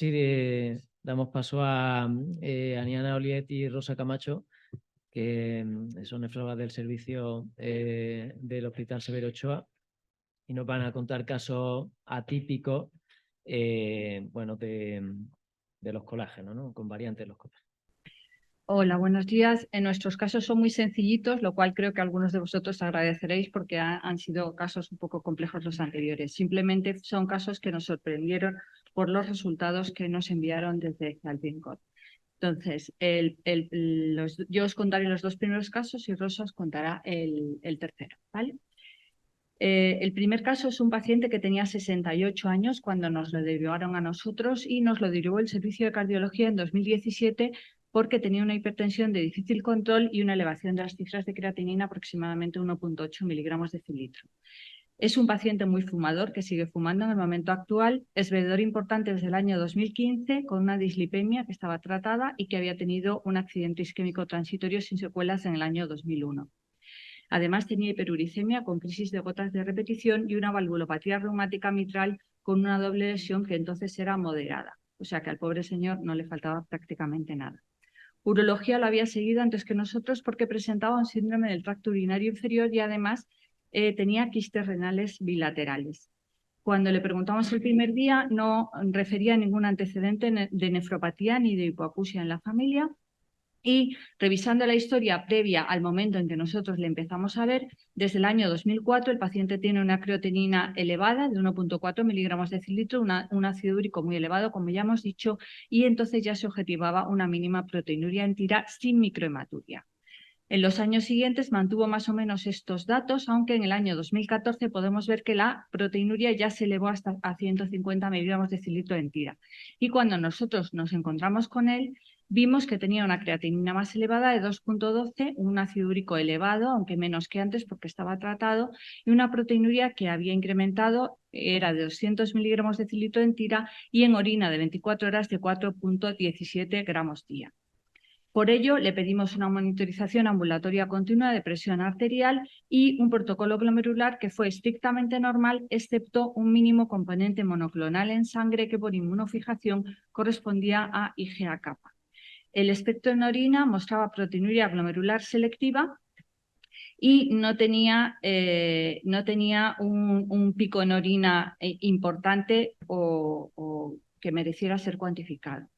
sí damos paso a Aniana Oliet y Rosa Camacho, que son nefrólogas del servicio del Hospital Severo Ochoa, y nos van a contar casos atípicos bueno, de los colágenos, ¿no? Con variantes de los colágenos. Hola, buenos días. En nuestros casos son muy sencillitos, lo cual creo que algunos de vosotros agradeceréis porque han sido casos un poco complejos los anteriores. Simplemente son casos que nos sorprendieron por los resultados que nos enviaron desde Albincor. Entonces, yo os contaré los dos primeros casos y Rosa os contará el tercero, ¿vale? El primer caso es un paciente que tenía 68 años cuando nos lo derivaron a nosotros y nos lo derivó el servicio de cardiología en 2017 porque tenía una hipertensión de difícil control y una elevación de las cifras de creatinina aproximadamente 1,8 miligramos de cilitro. Es un paciente muy fumador que sigue fumando en el momento actual, es bebedor importante desde el año 2015 con una dislipemia que estaba tratada y que había tenido un accidente isquémico transitorio sin secuelas en el año 2001. Además, tenía hiperuricemia con crisis de gotas de repetición y una valvulopatía reumática mitral con una doble lesión que entonces era moderada. O sea que al pobre señor no le faltaba prácticamente nada. Urología lo había seguido antes que nosotros porque presentaba un síndrome del tracto urinario inferior y además tenía quistes renales bilaterales. Cuando le preguntamos el primer día no refería ningún antecedente de nefropatía ni de hipoacusia en la familia. Y revisando la historia previa al momento en que nosotros le empezamos a ver, desde el año 2004 el paciente tiene una creatinina elevada de 1,4 miligramos de cilitro, un ácido úrico muy elevado, como ya hemos dicho, y entonces ya se objetivaba una mínima proteinuria en tira sin microhematuria. En los años siguientes mantuvo más o menos estos datos, aunque en el año 2014 podemos ver que la proteinuria ya se elevó hasta a 150 miligramos de cilitro en tira. Y cuando nosotros nos encontramos con él, vimos que tenía una creatinina más elevada de 2,12, un ácido úrico elevado, aunque menos que antes porque estaba tratado, y una proteinuria que había incrementado, era de 200 miligramos de cilitro en tira y en orina de 24 horas de 4,17 gramos día. Por ello, le pedimos una monitorización ambulatoria continua de presión arterial y un protocolo glomerular que fue estrictamente normal, excepto un mínimo componente monoclonal en sangre que por inmunofijación correspondía a IgA-kappa. El espectro en orina mostraba proteinuria glomerular selectiva y no tenía un pico en orina importante o que mereciera ser cuantificado.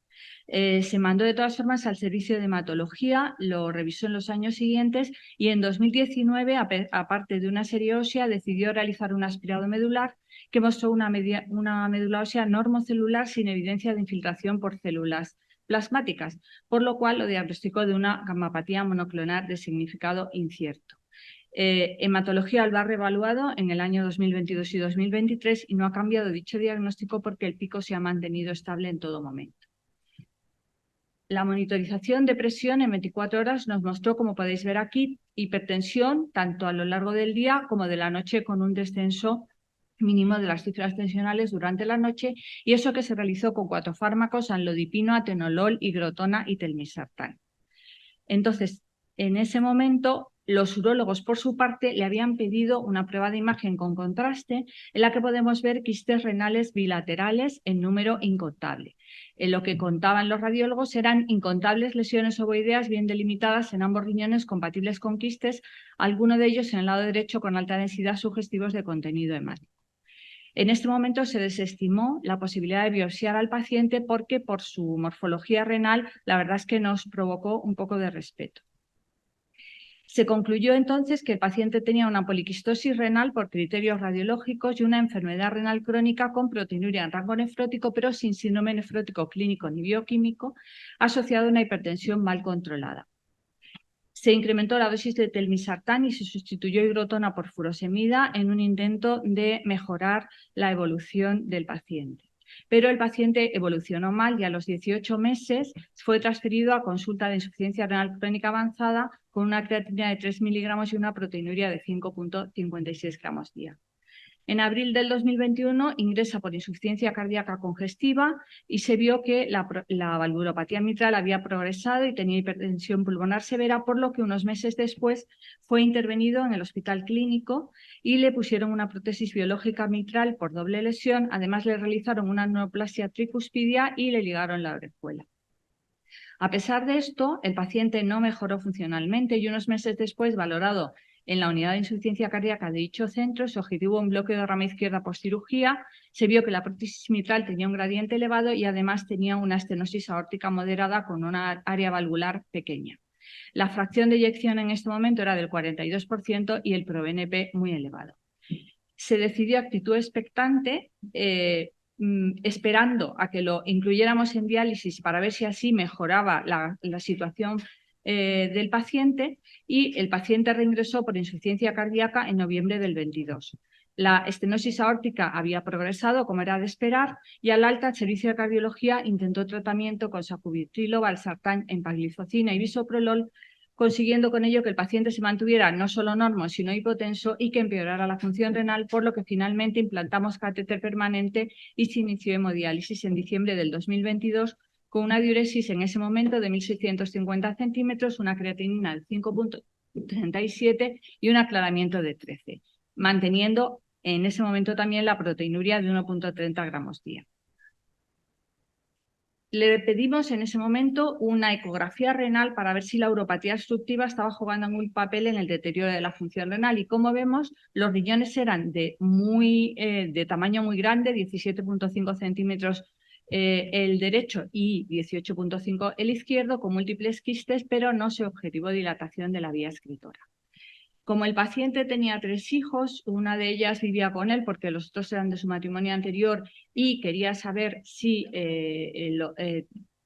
Se mandó de todas formas al servicio de hematología, lo revisó en los años siguientes y en 2019, aparte de una serie ósea, decidió realizar un aspirado medular que mostró una médula ósea normocelular sin evidencia de infiltración por células plasmáticas, por lo cual lo diagnosticó de una gammapatía monoclonal de significado incierto. Hematología lo ha reevaluado en el año 2022 y 2023 y no ha cambiado dicho diagnóstico porque el pico se ha mantenido estable en todo momento. La monitorización de presión en 24 horas nos mostró, como podéis ver aquí, hipertensión tanto a lo largo del día como de la noche con un descenso mínimo de las cifras tensionales durante la noche y eso que se realizó con 4 fármacos, amlodipino, atenolol, higrotona y telmisartán. Entonces, en ese momento, los urólogos, por su parte, le habían pedido una prueba de imagen con contraste en la que podemos ver quistes renales bilaterales en número incontable. En lo que contaban los radiólogos eran incontables lesiones ovoideas bien delimitadas en ambos riñones compatibles con quistes, alguno de ellos en el lado derecho con alta densidad sugestivos de contenido hemático. En este momento se desestimó la posibilidad de biopsiar al paciente porque por su morfología renal la verdad es que nos provocó un poco de respeto. Se concluyó entonces que el paciente tenía una poliquistosis renal por criterios radiológicos y una enfermedad renal crónica con proteinuria en rango nefrótico, pero sin síndrome nefrótico clínico ni bioquímico, asociado a una hipertensión mal controlada. Se incrementó la dosis de telmisartán y se sustituyó higrotona por furosemida en un intento de mejorar la evolución del paciente. Pero el paciente evolucionó mal y a los 18 meses fue transferido a consulta de insuficiencia renal crónica avanzada con una creatinina de 3 miligramos y una proteinuria de 5,56 gramos día. En abril del 2021 ingresa por insuficiencia cardíaca congestiva y se vio que la valvulopatía mitral había progresado y tenía hipertensión pulmonar severa, por lo que unos meses después fue intervenido en el Hospital Clínico y le pusieron una prótesis biológica mitral por doble lesión. Además, le realizaron una neoplasia tricuspidia y le ligaron la orejuela. A pesar de esto, el paciente no mejoró funcionalmente y unos meses después, valorado en la unidad de insuficiencia cardíaca de dicho centro, se objetivó un bloqueo de rama izquierda por cirugía, se vio que la prótesis mitral tenía un gradiente elevado y además tenía una estenosis aórtica moderada con una área valvular pequeña. La fracción de eyección en este momento era del 42% y el ProBNP muy elevado. Se decidió actitud expectante, esperando a que lo incluyéramos en diálisis para ver si así mejoraba la situación del paciente, y el paciente reingresó por insuficiencia cardíaca en noviembre del 22. La estenosis aórtica había progresado, como era de esperar, y al alta el servicio de cardiología intentó tratamiento con sacubitrilo, valsartán, empagliflozina y bisoprolol, consiguiendo con ello que el paciente se mantuviera no solo normo, sino hipotenso y que empeorara la función renal, por lo que finalmente implantamos catéter permanente y se inició hemodiálisis en diciembre del 2022 con una diuresis en ese momento de 1.650 centímetros, una creatinina de 5.37 y un aclaramiento de 13, manteniendo en ese momento también la proteinuria de 1.30 gramos día. Le pedimos en ese momento una ecografía renal para ver si la uropatía obstructiva estaba jugando un papel en el deterioro de la función renal, y como vemos, los riñones eran de tamaño muy grande, 17.5 centímetros el derecho y 18.5 el izquierdo, con múltiples quistes, pero no se objetivó dilatación de la vía excretora. Como el paciente tenía 3 hijos, una de ellas vivía con él porque los otros eran de su matrimonio anterior y quería saber si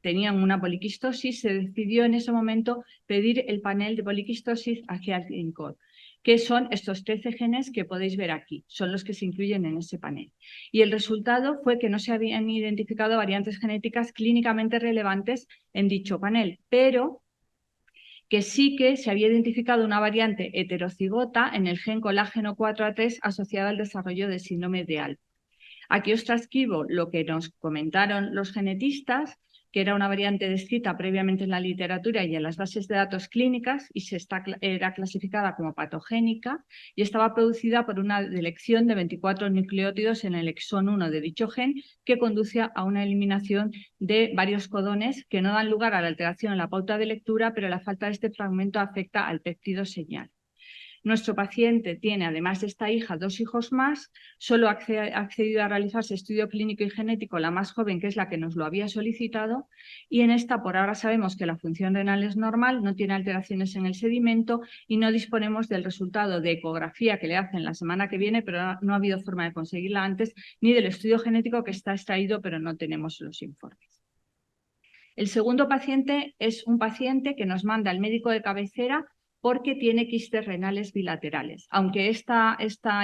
tenían una poliquistosis, se decidió en ese momento pedir el panel de poliquistosis hacia el INCOD, que son estos 13 genes que podéis ver aquí, son los que se incluyen en ese panel. Y el resultado fue que no se habían identificado variantes genéticas clínicamente relevantes en dicho panel, pero que sí que se había identificado una variante heterocigota en el gen colágeno 4A3 asociada al desarrollo de síndrome de Alport. Aquí os transcribo lo que nos comentaron los genetistas, que era una variante descrita previamente en la literatura y en las bases de datos clínicas, y era clasificada como patogénica y estaba producida por una delección de 24 nucleótidos en el exón 1 de dicho gen, que conduce a una eliminación de varios codones que no dan lugar a la alteración en la pauta de lectura, pero la falta de este fragmento afecta al péptido señal. Nuestro paciente tiene, además de esta hija, 2 hijos más. Solo ha accedido a realizarse estudio clínico y genético la más joven, que es la que nos lo había solicitado, y en esta por ahora sabemos que la función renal es normal, no tiene alteraciones en el sedimento y no disponemos del resultado de ecografía que le hacen la semana que viene, pero no ha habido forma de conseguirla antes, ni del estudio genético que está extraído, pero no tenemos los informes. El segundo paciente es un paciente que nos manda el médico de cabecera porque tiene quistes renales bilaterales. Aunque esta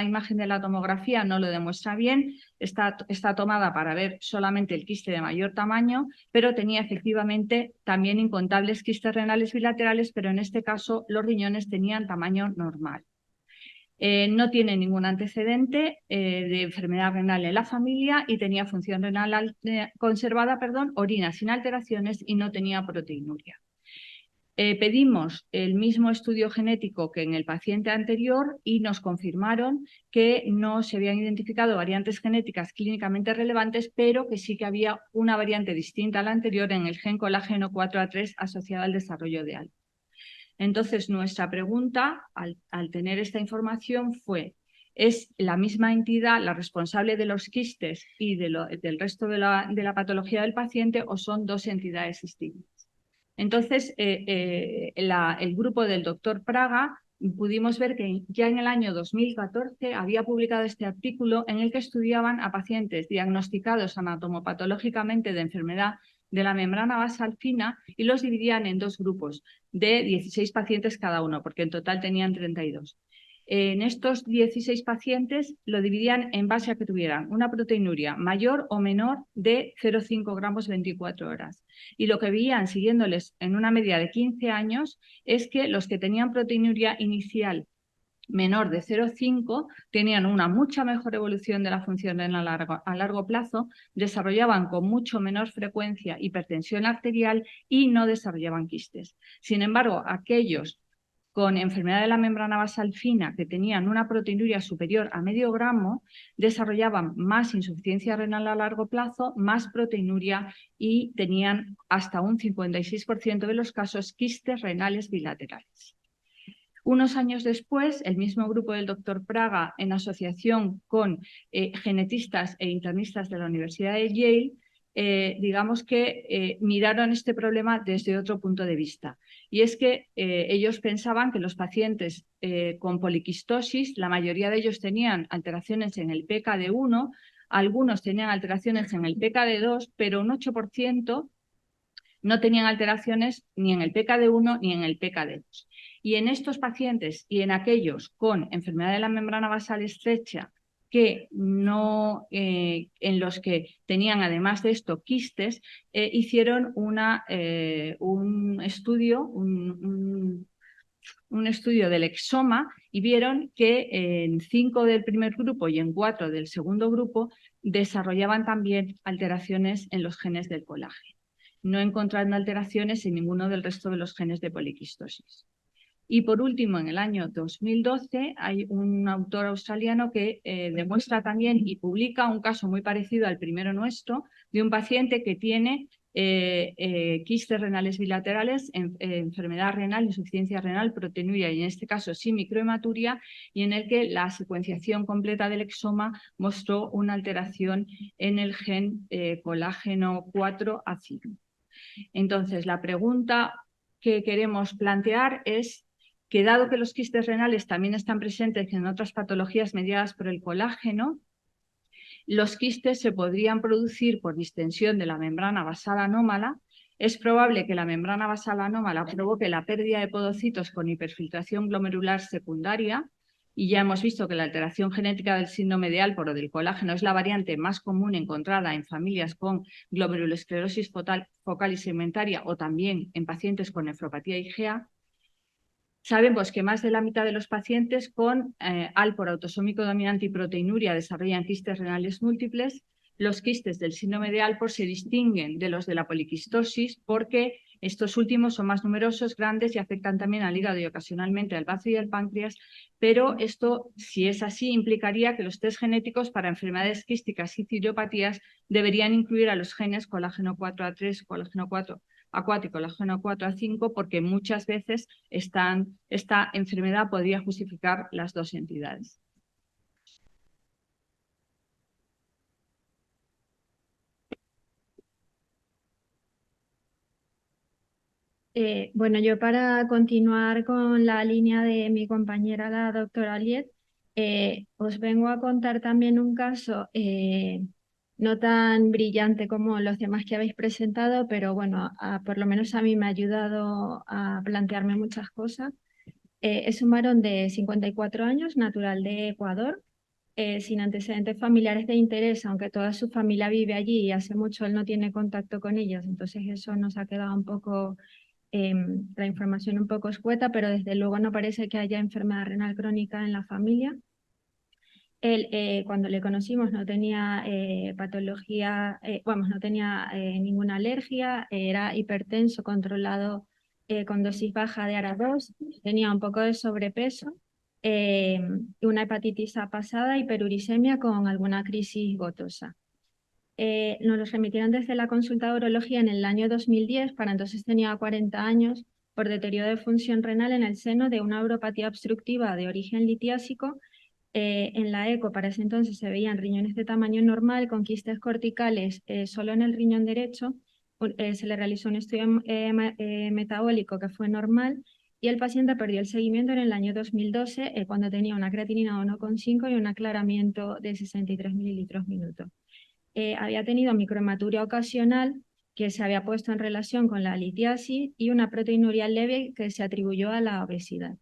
imagen de la tomografía no lo demuestra bien, está tomada para ver solamente el quiste de mayor tamaño, pero tenía efectivamente también incontables quistes renales bilaterales, pero en este caso los riñones tenían tamaño normal. No tiene ningún antecedente de enfermedad renal en la familia y tenía función renal conservada, orina sin alteraciones y no tenía proteinuria. Pedimos el mismo estudio genético que en el paciente anterior y nos confirmaron que no se habían identificado variantes genéticas clínicamente relevantes, pero que sí que había una variante distinta a la anterior en el gen colágeno 4A3 asociada al desarrollo de Alport. Entonces, nuestra pregunta, al tener esta información, fue: ¿es la misma entidad la responsable de los quistes y del resto de la patología del paciente, o son 2 entidades distintas? Entonces, el grupo del doctor Praga pudimos ver que ya en el año 2014 había publicado este artículo en el que estudiaban a pacientes diagnosticados anatomopatológicamente de enfermedad de la membrana basal fina y los dividían en 2 grupos de 16 pacientes cada uno, porque en total tenían 32. En estos 16 pacientes lo dividían en base a que tuvieran una proteinuria mayor o menor de 0,5 gramos 24 horas. Y lo que veían, siguiéndoles en una media de 15 años, es que los que tenían proteinuria inicial menor de 0,5 tenían una mucha mejor evolución de la función renal a largo plazo, desarrollaban con mucho menor frecuencia hipertensión arterial y no desarrollaban quistes. Sin embargo, aquellos con enfermedad de la membrana basal fina que tenían una proteinuria superior a medio gramo desarrollaban más insuficiencia renal a largo plazo, más proteinuria y tenían hasta un 56% de los casos quistes renales bilaterales. Unos años después, el mismo grupo del doctor Praga, en asociación con genetistas e internistas de la Universidad de Yale, digamos que miraron este problema desde otro punto de vista. Y es que ellos pensaban que los pacientes con poliquistosis, la mayoría de ellos tenían alteraciones en el PKD1, algunos tenían alteraciones en el PKD2, pero un 8% no tenían alteraciones ni en el PKD1 ni en el PKD2. Y en estos pacientes y en aquellos con enfermedad de la membrana basal estrecha que no, en los que tenían además de esto quistes, hicieron un estudio del exoma y vieron que en 5 del primer grupo y en 4 del segundo grupo desarrollaban también alteraciones en los genes del colágeno, no encontrando alteraciones en ninguno del resto de los genes de poliquistosis. Y por último, en el año 2012, hay un autor australiano que demuestra también y publica un caso muy parecido al primero nuestro, de un paciente que tiene quistes renales bilaterales, enfermedad renal, insuficiencia renal, proteinuria y en este caso sí microhematuria, y en el que la secuenciación completa del exoma mostró una alteración en el gen colágeno 4A5. Entonces, la pregunta que queremos plantear es que dado que los quistes renales también están presentes en otras patologías mediadas por el colágeno, los quistes se podrían producir por distensión de la membrana basal anómala. Es probable que la membrana basal anómala provoque la pérdida de podocitos con hiperfiltración glomerular secundaria, y ya hemos visto que la alteración genética del síndrome de Alport o del colágeno es la variante más común encontrada en familias con glomerulosclerosis focal y segmentaria o también en pacientes con nefropatía IgA. Sabemos que más de la mitad de los pacientes con Alport autosómico dominante y proteinuria desarrollan quistes renales múltiples. Los quistes del síndrome de Alport se distinguen de los de la poliquistosis porque estos últimos son más numerosos, grandes y afectan también al hígado y ocasionalmente al bazo y al páncreas, pero esto, si es así, implicaría que los test genéticos para enfermedades quísticas y ciriopatías deberían incluir a los genes colágeno 4A3, colágeno 4 A4 y colágeno 4A5, porque muchas veces esta enfermedad podría justificar las dos entidades. Bueno, yo para continuar con la línea de mi compañera, la doctora Liet, os vengo a contar también un caso no tan brillante como los demás que habéis presentado, pero bueno, por lo menos a mí me ha ayudado a plantearme muchas cosas. Es un varón de 54 años, natural de Ecuador, sin antecedentes familiares de interés, aunque toda su familia vive allí y hace mucho él no tiene contacto con ellos, entonces eso nos ha quedado un poco la información un poco escueta, pero desde luego no parece que haya enfermedad renal crónica en la familia. Él, cuando le conocimos, no tenía patología, no tenía ninguna alergia, era hipertenso, controlado con dosis baja de ARA2, tenía un poco de sobrepeso, una hepatitis A pasada, hiperuricemia con alguna crisis gotosa. Nos los remitieron desde la consulta de urología en el año 2010, para entonces tenía 40 años, por deterioro de función renal en el seno de una uropatía obstructiva de origen litiásico. En la eco para ese entonces se veían riñones de tamaño normal con quistes corticales solo en el riñón derecho. Se le realizó un estudio metabólico que fue normal y el paciente perdió el seguimiento en el año 2012 cuando tenía una creatinina de 1,5 y un aclaramiento de 63 mililitros minuto. Había tenido microhematuria ocasional que se había puesto en relación con la litiasis y una proteinuria leve que se atribuyó a la obesidad.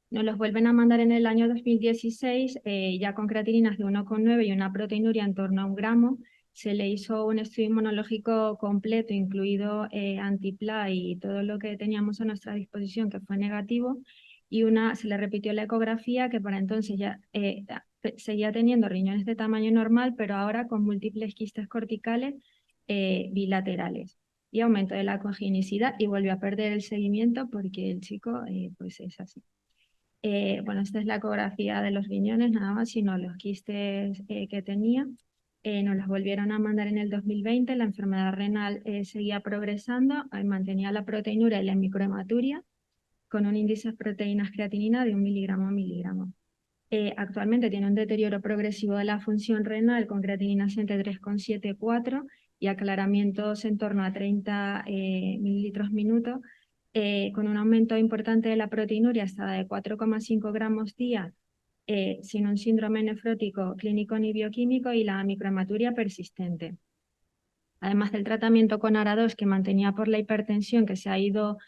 Nos los vuelven a mandar en el año 2016, ya con creatininas de 1,9 y una proteinuria en torno a 1 gramo. Se le hizo un estudio inmunológico completo, incluido antipla y todo lo que teníamos a nuestra disposición, que fue negativo. y se le repitió la ecografía, que para entonces ya seguía teniendo riñones de tamaño normal, pero ahora con múltiples quistes corticales bilaterales y aumento de la congenicidad, y volvió a perder el seguimiento porque el chico pues es así. Bueno, esta es la ecografía de los riñones, nada más, sino los quistes que tenía. Nos los volvieron a mandar en el 2020, la enfermedad renal seguía progresando, mantenía la proteinuria y la microhematuria, con un índice de proteínas creatinina de 1 miligramo a miligramo. Actualmente tiene un deterioro progresivo de la función renal con creatininas entre 3,74 y aclaramientos en torno a 30 mililitros minuto, con un aumento importante de la proteinuria hasta de 4,5 gramos día, sin un síndrome nefrótico clínico ni bioquímico, y la microhematuria persistente. Además del tratamiento con ARA2 que mantenía por la hipertensión, que se ha ido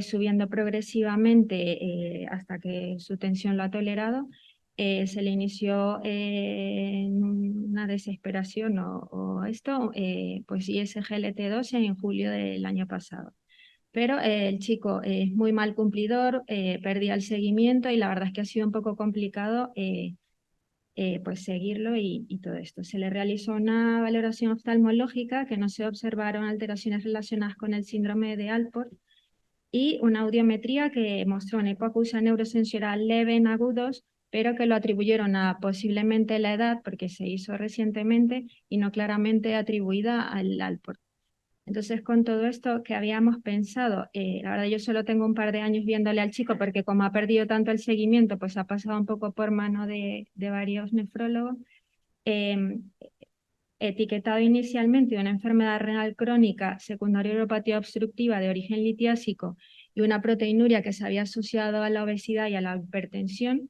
subiendo progresivamente hasta que su tensión lo ha tolerado, se le inició en una desesperación pues ISGLT2 en julio del año pasado. Pero el chico es muy mal cumplidor, perdía el seguimiento y la verdad es que ha sido un poco complicado pues seguirlo y todo esto. Se le realizó una valoración oftalmológica que no se observaron alteraciones relacionadas con el síndrome de Alport, y una audiometría que mostró una hipoacusia neurosensorial leve en agudos, pero que lo atribuyeron a posiblemente la edad, porque se hizo recientemente y no claramente atribuida al Alport. Entonces, con todo esto que habíamos pensado, la verdad yo solo tengo un par de años viéndole al chico, porque como ha perdido tanto el seguimiento, pues ha pasado un poco por mano de varios nefrólogos. Etiquetado inicialmente de una enfermedad renal crónica secundaria a uropatía obstructiva de origen litiásico y una proteinuria que se había asociado a la obesidad y a la hipertensión,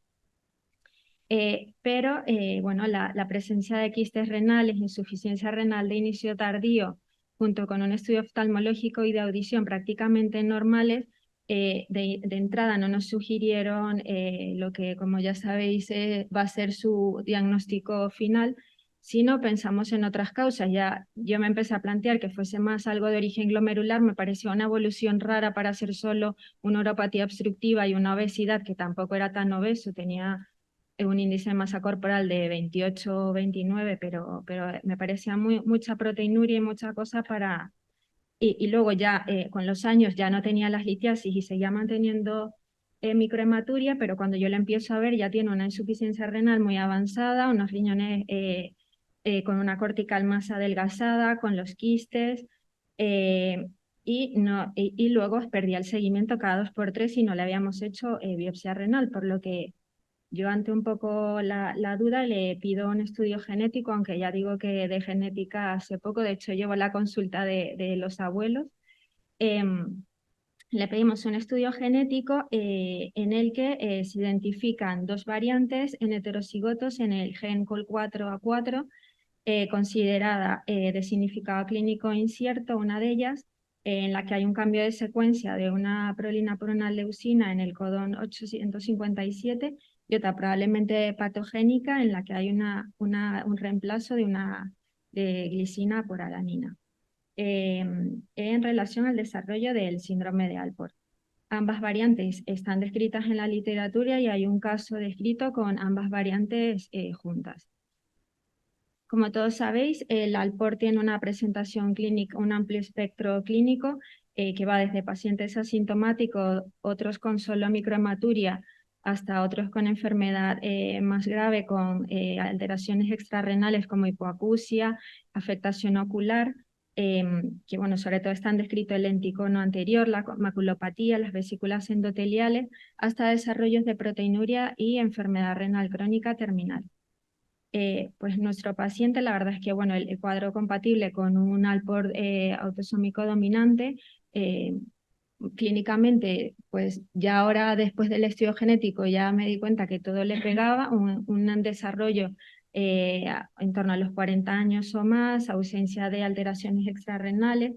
pero bueno, la presencia de quistes renales, insuficiencia renal de inicio tardío, junto con un estudio oftalmológico y de audición prácticamente normales, de entrada no nos sugirieron lo que, como ya sabéis, va a ser su diagnóstico final, sino pensamos en otras causas. Ya yo me empecé a plantear que fuese más algo de origen glomerular, me pareció una evolución rara para ser solo una uropatía obstructiva y una obesidad que tampoco era tan obeso, tenía un índice de masa corporal de 28 o 29, pero me parecía mucha proteinuria y mucha cosa para... Y luego ya con los años ya no tenía las litiasis y seguía manteniendo microhematuria, pero cuando yo lo empiezo a ver ya tiene una insuficiencia renal muy avanzada, unos riñones con una cortical más adelgazada, con los quistes, y luego perdía el seguimiento cada 2 por 3 y no le habíamos hecho biopsia renal, por lo que yo, ante un poco la duda, le pido un estudio genético, aunque ya digo que de genética hace poco, de hecho llevo la consulta de los abuelos. Le pedimos un estudio genético en el que se identifican 2 variantes en heterocigotos en el gen COL4A4, considerada de significado clínico incierto, una de ellas, en la que hay un cambio de secuencia de una prolina por una leucina en el codón 857, y otra probablemente patogénica en la que hay un reemplazo de glicina por alanina, en relación al desarrollo del síndrome de Alport. Ambas variantes están descritas en la literatura y hay un caso descrito con ambas variantes juntas. Como todos sabéis, el Alport tiene una presentación clínica, un amplio espectro clínico que va desde pacientes asintomáticos, otros con solo microhematuria, hasta otros con enfermedad más grave, con alteraciones extrarrenales como hipoacusia, afectación ocular, que bueno, sobre todo están descritos el lenticono anterior, la maculopatía, las vesículas endoteliales, hasta desarrollos de proteinuria y enfermedad renal crónica terminal. Pues nuestro paciente, la verdad es que bueno, el cuadro compatible con un Alport autosómico dominante, clínicamente, pues ya ahora después del estudio genético ya me di cuenta que todo le pegaba, un desarrollo en torno a los 40 años o más, ausencia de alteraciones extrarrenales,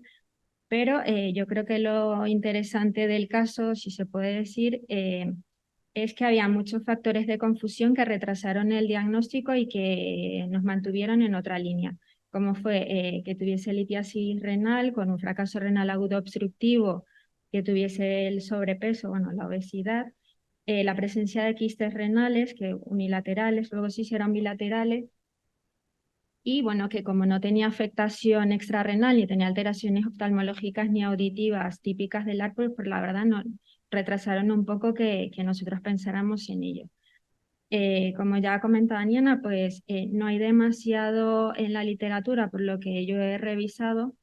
pero yo creo que lo interesante del caso, si se puede decir, es que había muchos factores de confusión que retrasaron el diagnóstico y que nos mantuvieron en otra línea, como fue que tuviese litiasis renal con un fracaso renal agudo obstructivo, que tuviese el sobrepeso, bueno, la obesidad, la presencia de quistes renales, que unilaterales, luego se hicieron bilaterales, y bueno, que como no tenía afectación extrarrenal ni tenía alteraciones oftalmológicas ni auditivas típicas del ARPO, pues la verdad no retrasaron un poco que nosotros pensáramos en ello. Como ya ha comentado Aniana, pues no hay demasiado en la literatura, por lo que yo he revisado,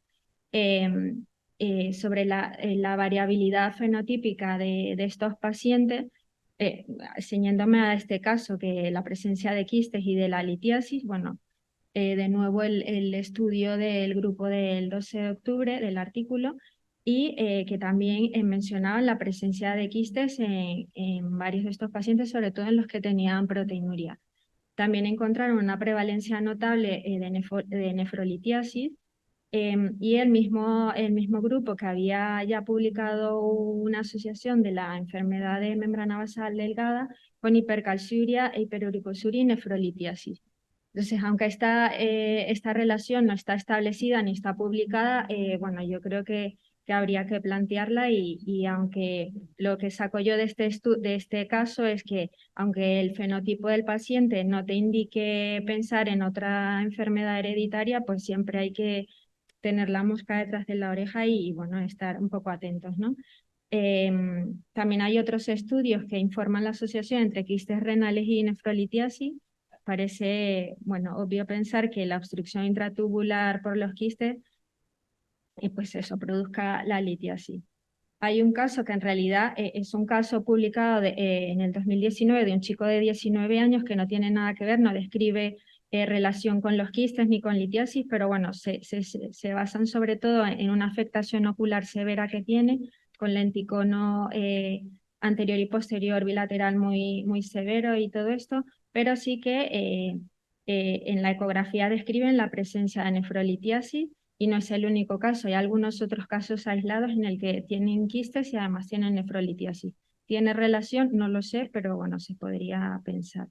sobre la variabilidad fenotípica de estos pacientes, ciñéndome a este caso, que la presencia de quistes y de la litiasis, bueno, de nuevo el estudio del grupo del 12 de octubre del artículo, y que también mencionaban la presencia de quistes en varios de estos pacientes, sobre todo en los que tenían proteinuria. También encontraron una prevalencia notable de nefrolitiasis, y el mismo grupo que había ya publicado una asociación de la enfermedad de membrana basal delgada con hipercalciuria, hiperuricosuria y nefrolitiasis. Entonces, aunque esta relación no está establecida ni está publicada, bueno, yo creo que habría que plantearla, y aunque lo que saco yo de este caso es que aunque el fenotipo del paciente no te indique pensar en otra enfermedad hereditaria, pues siempre hay que tener la mosca detrás de la oreja y bueno, estar un poco atentos, ¿no? También hay otros estudios que informan la asociación entre quistes renales y nefrolitiasis. Parece, bueno, obvio pensar que la obstrucción intratubular por los quistes, y pues eso produzca la litiasis. Hay un caso que en realidad es un caso publicado en el 2019 de un chico de 19 años que no tiene nada que ver, no describe relación con los quistes ni con litiasis, pero bueno, se basan sobre todo en una afectación ocular severa que tiene, con lenticono anterior y posterior bilateral muy severo y todo esto, pero sí que en la ecografía describen la presencia de nefrolitiasis. Y no es el único caso, hay algunos otros casos aislados en el que tienen quistes y además tienen nefrolitiasis. ¿Tiene relación? No lo sé, pero bueno, se podría pensar.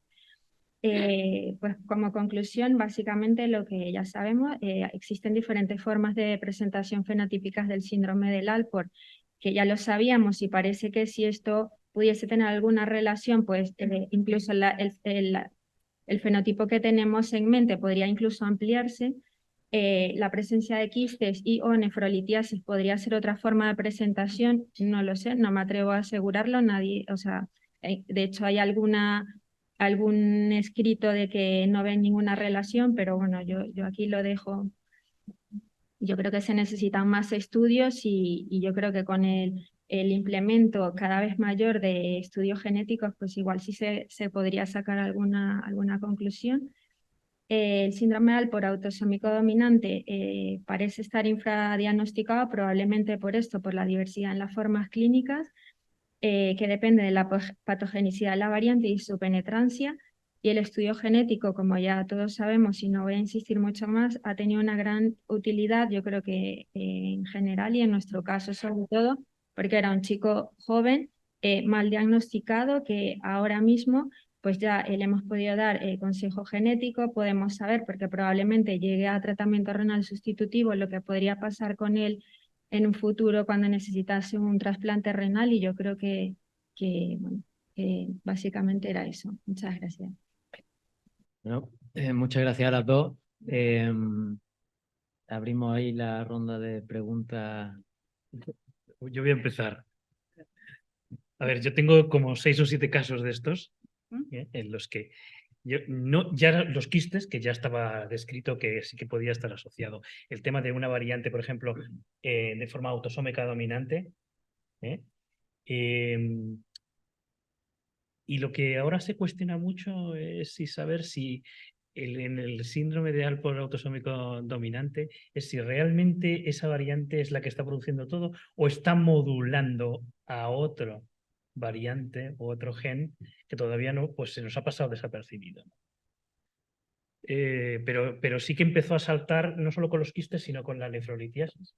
Pues como conclusión, básicamente lo que ya sabemos, existen diferentes formas de presentación fenotípicas del síndrome del Alport, que ya lo sabíamos, y parece que si esto pudiese tener alguna relación, pues incluso el fenotipo que tenemos en mente podría incluso ampliarse. La presencia de quistes y o nefrolitiasis podría ser otra forma de presentación, no lo sé, no me atrevo a asegurarlo, nadie, o sea, de hecho hay algún escrito de que no ven ninguna relación, pero bueno, yo aquí lo dejo. Yo creo que se necesitan más estudios, y yo creo que con el implemento cada vez mayor de estudios genéticos, pues igual sí se podría sacar alguna conclusión. El síndrome de Alport autosómico dominante parece estar infradiagnosticado, probablemente por esto, por la diversidad en las formas clínicas, que depende de la patogenicidad de la variante y su penetrancia. Y el estudio genético, como ya todos sabemos, y no voy a insistir mucho más, ha tenido una gran utilidad, yo creo que en general y en nuestro caso sobre todo, porque era un chico joven, mal diagnosticado, que ahora mismo pues ya le hemos podido dar consejo genético, podemos saber, porque probablemente llegue a tratamiento renal sustitutivo, lo que podría pasar con él en un futuro cuando necesitase un trasplante renal, y yo creo bueno, que básicamente era eso. Muchas gracias. Bueno, muchas gracias a las dos. Abrimos ahí la ronda de preguntas. Yo voy a empezar. A ver, yo tengo como 6 o 7 casos de estos en los que ya los quistes, que ya estaba descrito que sí que podía estar asociado. El tema de una variante, por ejemplo, de forma autosómica dominante. Y lo que ahora se cuestiona mucho es saber si en el síndrome de Alport autosómico dominante es si realmente esa variante es la que está produciendo todo o está modulando a otro variante o otro gen que todavía no, pues se nos ha pasado desapercibido. Pero sí que empezó a saltar no solo con los quistes, sino con la nefrolitiasis,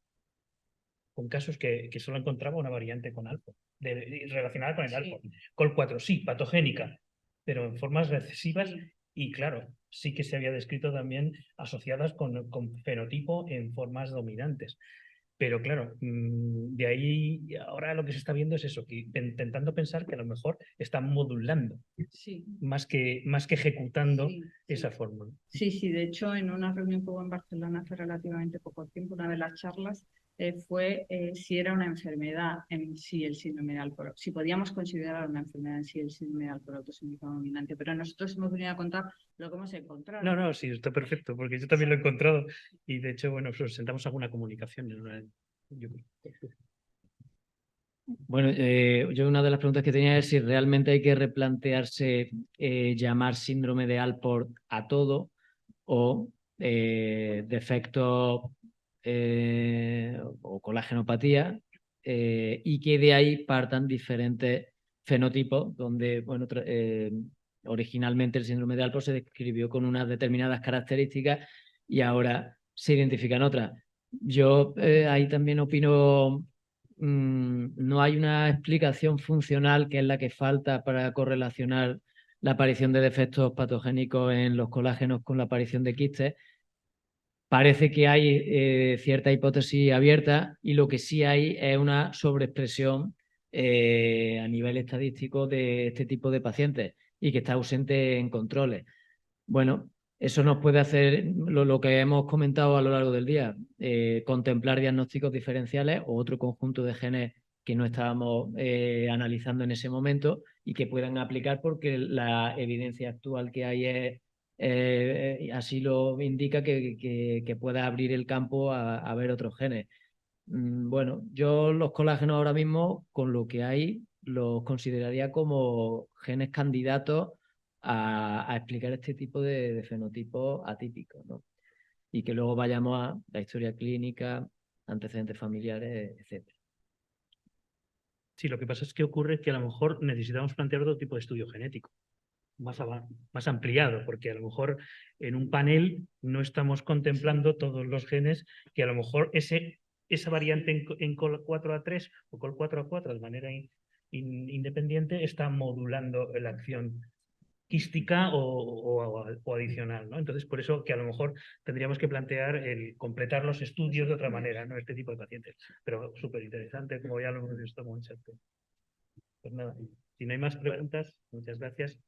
con casos que solo encontraba una variante con Alport, relacionada con el Alport. Col4, sí, patogénica, pero en formas recesivas, y claro, sí que se había descrito también asociadas con fenotipo en formas dominantes. Pero claro, de ahí ahora lo que se está viendo es eso, que intentando pensar que a lo mejor están modulando Sí, más que ejecutando sí, esa sí. forma. Sí, sí, de hecho, en una reunión que hubo en Barcelona hace relativamente poco tiempo, una de las charlas fue si era una enfermedad en sí el síndrome de Alport, si podíamos considerar una enfermedad en sí el síndrome de Alport autosómico dominante, pero nosotros hemos venido a contar lo que hemos encontrado. No, no, sí, está perfecto, porque yo también lo he encontrado y de hecho, bueno, presentamos alguna comunicación en una... yo creo. Bueno, yo una de las preguntas que tenía es si realmente hay que replantearse llamar síndrome de Alport a todo o defecto o colágenopatía y que de ahí partan diferentes fenotipos donde, bueno, originalmente el síndrome de Alport se describió con unas determinadas características y ahora se identifican otras. Yo ahí también opino, no hay una explicación funcional que es la que falta para correlacionar la aparición de defectos patogénicos en los colágenos con la aparición de quistes. Parece que hay cierta hipótesis abierta y lo que sí hay es una sobreexpresión a nivel estadístico de este tipo de pacientes y que está ausente en controles. Bueno, eso nos puede hacer lo que hemos comentado a lo largo del día, contemplar diagnósticos diferenciales o otro conjunto de genes que no estábamos analizando en ese momento y que puedan aplicar porque la evidencia actual que hay es, así lo indica que pueda abrir el campo a ver otros genes. Bueno, yo los colágenos ahora mismo, con lo que hay, los consideraría como genes candidatos a explicar este tipo de fenotipos atípicos, ¿no? Y que luego vayamos a la historia clínica, antecedentes familiares, etc. Sí, lo que pasa es que ocurre que a lo mejor necesitamos plantear otro tipo de estudio genético, más ampliado, porque a lo mejor en un panel no estamos contemplando todos los genes que a lo mejor esa variante en COL4A3 o COL4A4 de manera independiente está modulando la acción quística o adicional, ¿no? Entonces, por eso que a lo mejor tendríamos que plantear el completar los estudios de otra manera, ¿no? Este tipo de pacientes. Pero súper interesante, como ya lo hemos visto con Sergio. Pues nada, si no hay más preguntas, muchas gracias.